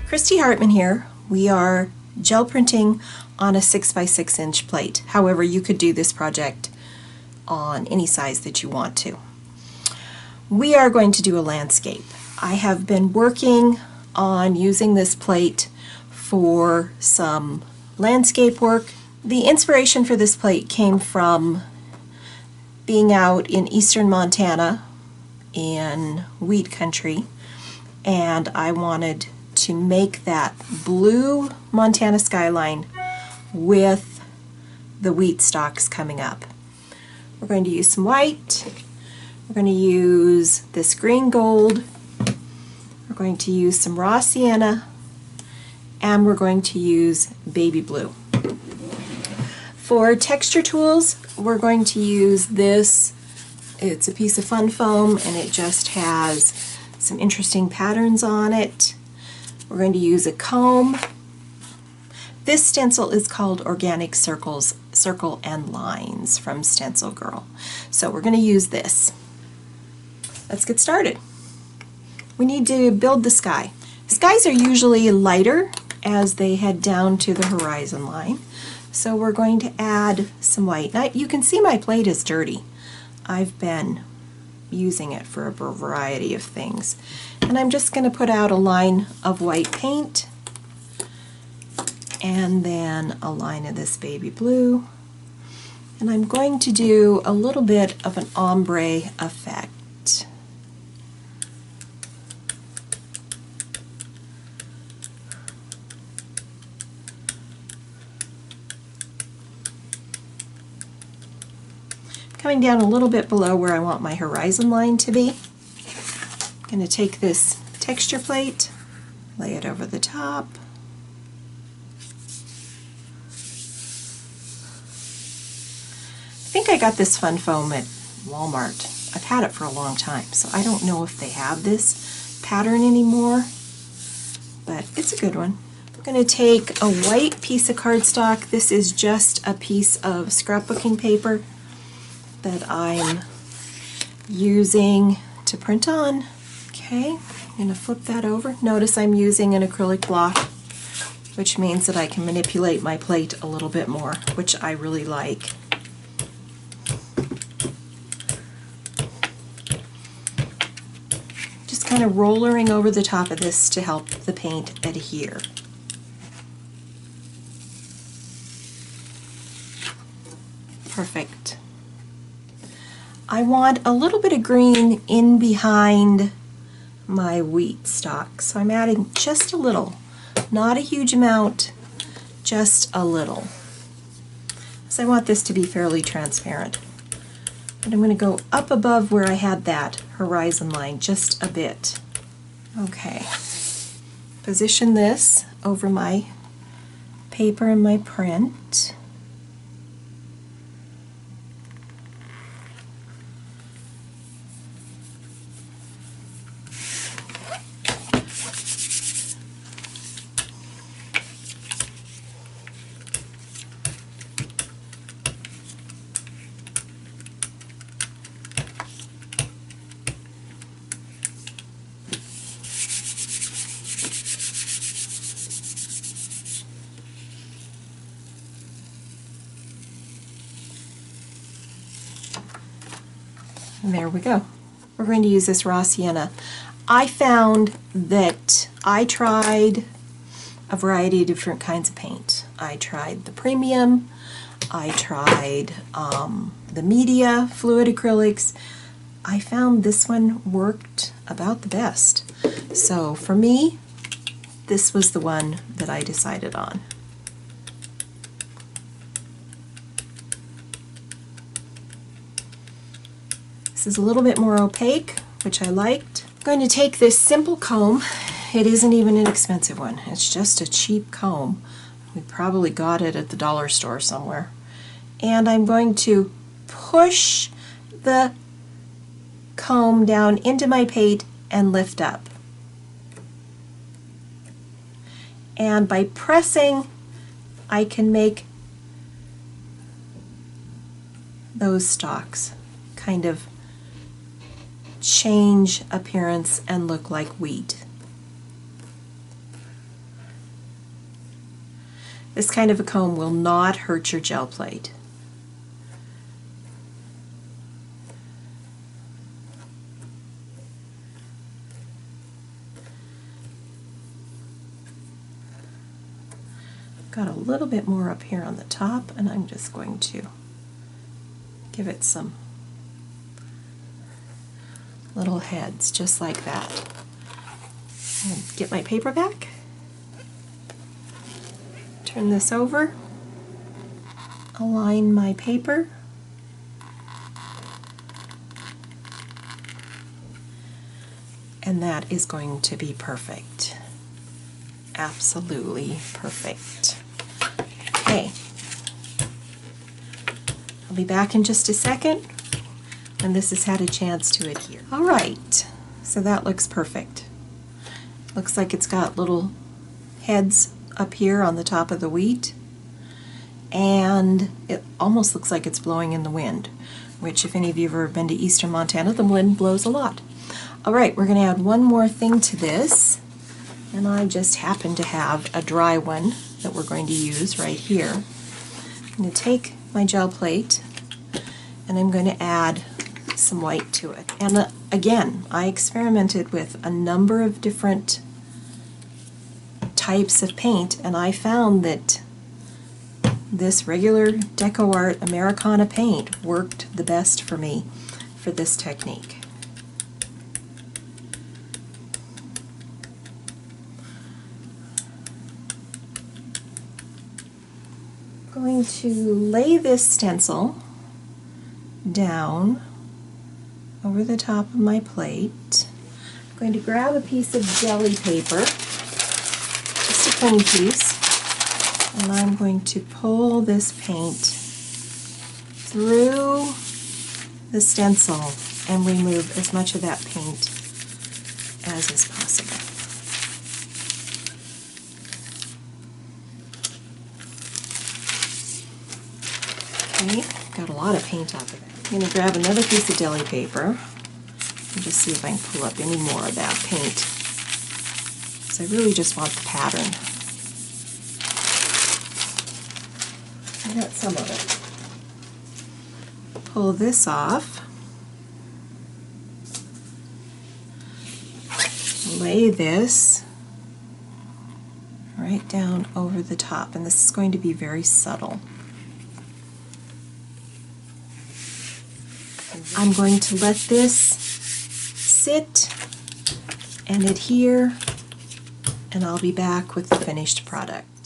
Christy Hartman here. We are gel printing on a 6x6 inch plate. However, you could do this project on any size that you want to. We are going to do a landscape. I have been working on using this plate for some landscape work. The inspiration for this plate came from being out in eastern Montana in wheat country, and I wanted to make that blue Montana skyline with the wheat stalks coming up. We're going to use some white, we're going to use this green gold, we're going to use some raw sienna, and we're going to use baby blue. For texture tools, we're going to use this. It's a piece of fun foam and it just has some interesting patterns on it. We're going to use a comb. This stencil is called Organic Circles, Circle and Lines from Stencil Girl. So we're going to use this. Let's get started. We need to build the sky. Skies are usually lighter as they head down to the horizon line. So we're going to add some white. Now you can see my plate is dirty. I've been using it for a variety of things. And I'm just going to put out a line of white paint and then a line of this baby blue. And I'm going to do a little bit of an ombre effect. Coming down a little bit below where I want my horizon line to be. I'm going to take this texture plate, lay it over the top. I think I got this fun foam at Walmart. I've had it for a long time, so I don't know if they have this pattern anymore, but it's a good one. I'm going to take a white piece of cardstock. This is just a piece of scrapbooking paper that I'm using to print on. Okay, I'm going to flip that over. Notice I'm using an acrylic block, which means that I can manipulate my plate a little bit more, which I really like. Just kind of rollering over the top of this to help the paint adhere. Perfect. I want a little bit of green in behind my wheat stalk, so I'm adding just a little, not a huge amount, just a little. So I want this to be fairly transparent. And I'm going to go up above where I had that horizon line just a bit. Okay. Position this over my paper and my print. And there we go. We're going to use this raw sienna. I found that I tried a variety of different kinds of paint. I tried the premium, I tried the media, fluid acrylics. I found this one worked about the best. So for me, this was the one that I decided on. This is a little bit more opaque, which I liked. I'm going to take this simple comb. It isn't even an expensive one. It's just a cheap comb. We probably got it at the dollar store somewhere. And I'm going to push the comb down into my paint and lift up. And by pressing, I can make those stalks kind of change appearance and look like wheat. This kind of a comb will not hurt your gel plate. Got a little bit more up here on the top, and I'm just going to give it some little heads, just like that. And get my paper back, turn this over, align my paper, and that is going to be perfect. Absolutely perfect. Okay, I'll be back in just a second when this has had a chance to adhere. All right, so that looks perfect. Looks like it's got little heads up here on the top of the wheat, and it almost looks like it's blowing in the wind, which if any of you have ever been to eastern Montana, the wind blows a lot. All right, we're going to add one more thing to this, and I just happen to have a dry one that we're going to use right here. I'm going to take my gel plate and I'm going to add some white to it. And again, I experimented with a number of different types of paint, and I found that this regular Deco Art Americana paint worked the best for me for this technique. I'm going to lay this stencil down over the top of my plate. I'm going to grab a piece of jelly paper, just a plain piece, and I'm going to pull this paint through the stencil and remove as much of that paint as is possible. Okay, got a lot of paint off of it. I'm going to grab another piece of deli paper and just see if I can pull up any more of that paint, because I really just want the pattern. I got some of it. Pull this off, lay this right down over the top, and this is going to be very subtle. I'm going to let this sit and adhere, and I'll be back with the finished product.